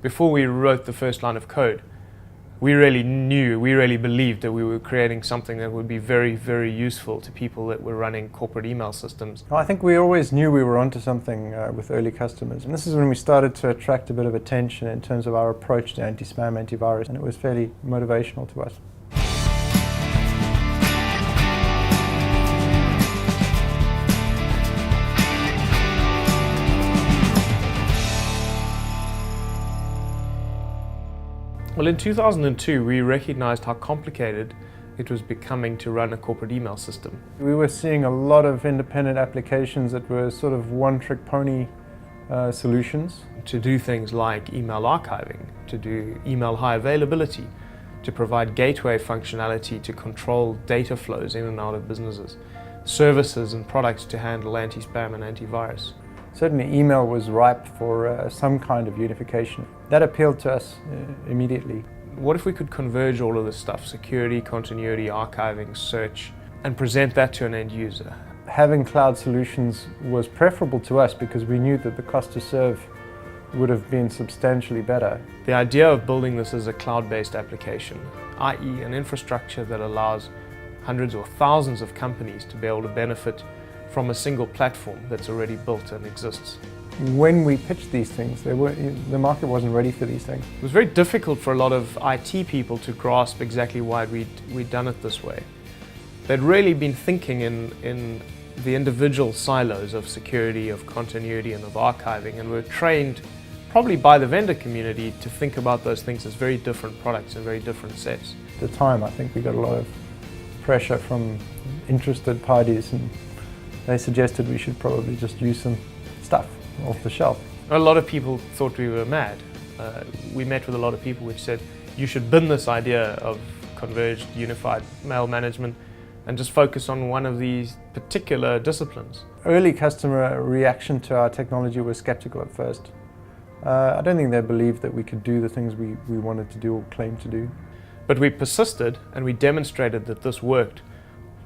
Before we wrote the first line of code, we really believed that we were creating something that would be very, very useful to people that were running corporate email systems. I think we always knew we were onto something with early customers, and this is when we started to attract a bit of attention in terms of our approach to anti-spam, antivirus, and it was fairly motivational to us. Well, in 2002, we recognized how complicated it was becoming to run a corporate email system. We were seeing a lot of independent applications that were sort of one-trick pony solutions. To do things like email archiving, to do email high availability, to provide gateway functionality to control data flows in and out of businesses, services and products to handle anti-spam and antivirus. Certainly email was ripe for some kind of unification. That appealed to us immediately. What if we could converge all of this stuff, security, continuity, archiving, search, and present that to an end user? Having cloud solutions was preferable to us because we knew that the cost to serve would have been substantially better. The idea of building this as a cloud-based application, i.e. an infrastructure that allows hundreds or thousands of companies to be able to benefit from a single platform that's already built and exists. When we pitched these things, the market wasn't ready for these things. It was very difficult for a lot of IT people to grasp exactly why we'd done it this way. They'd really been thinking in the individual silos of security, of continuity, and of archiving, and were trained probably by the vendor community to think about those things as very different products and very different sets. At the time, I think we got a lot of pressure from interested parties, and they suggested we should probably just use some stuff off the shelf. A lot of people thought we were mad. We met with a lot of people which said, you should bin this idea of converged, unified mail management and just focus on one of these particular disciplines. Early customer reaction to our technology was skeptical at first. I don't think they believed that we could do the things we wanted to do or claimed to do. But we persisted and we demonstrated that this worked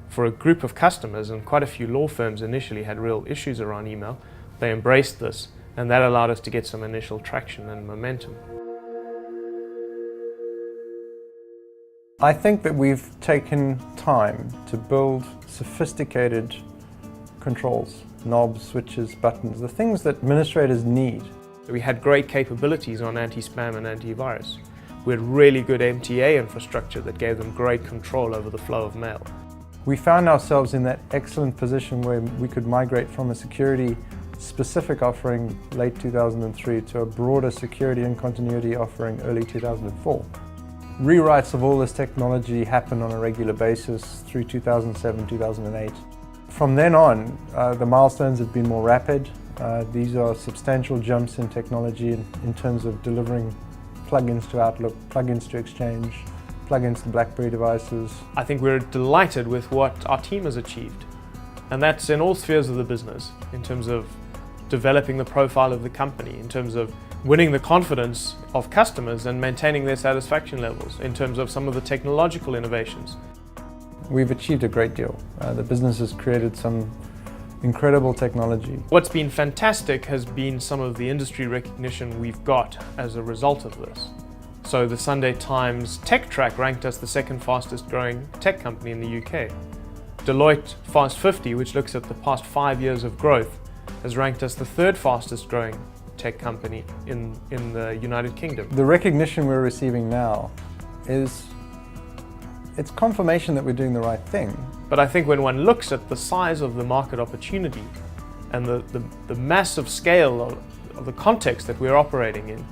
for a group of customers, and quite a few law firms initially had real issues around email. They embraced this, and that allowed us to get some initial traction and momentum. I think that we've taken time to build sophisticated controls, knobs, switches, buttons, the things that administrators need. We had great capabilities on anti-spam and antivirus. We had really good MTA infrastructure that gave them great control over the flow of mail. We found ourselves in that excellent position where we could migrate from a security-specific offering late 2003 to a broader security and continuity offering early 2004. Rewrites of all this technology happened on a regular basis through 2007, 2008. From then on, the milestones have been more rapid. These are substantial jumps in technology in terms of delivering plugins to Outlook, plugins to Exchange, plugins to BlackBerry devices. I think we're delighted with what our team has achieved, and that's in all spheres of the business, in terms of developing the profile of the company, in terms of winning the confidence of customers and maintaining their satisfaction levels, in terms of some of the technological innovations. We've achieved a great deal. The business has created some incredible technology. What's been fantastic has been some of the industry recognition we've got as a result of this. So the Sunday Times Tech Track ranked us the second fastest growing tech company in the UK. Deloitte Fast 50, which looks at the past 5 years of growth, has ranked us the third fastest growing tech company in the United Kingdom. The recognition we're receiving now it's confirmation that we're doing the right thing. But I think when one looks at the size of the market opportunity and the massive scale of the context that we're operating in,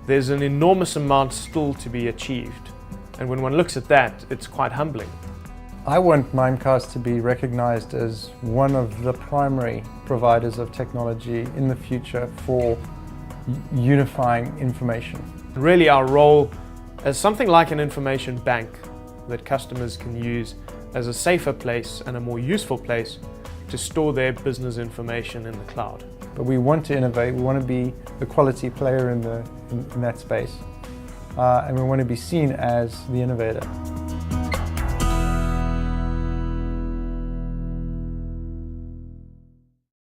there's an enormous amount still to be achieved. And when one looks at that, it's quite humbling. I want Mimecast to be recognized as one of the primary providers of technology in the future for unifying information. Really, our role as something like an information bank that customers can use as a safer place and a more useful place to store their business information in the cloud. But we want to innovate, we want to be the quality player in that space, and we want to be seen as the innovator.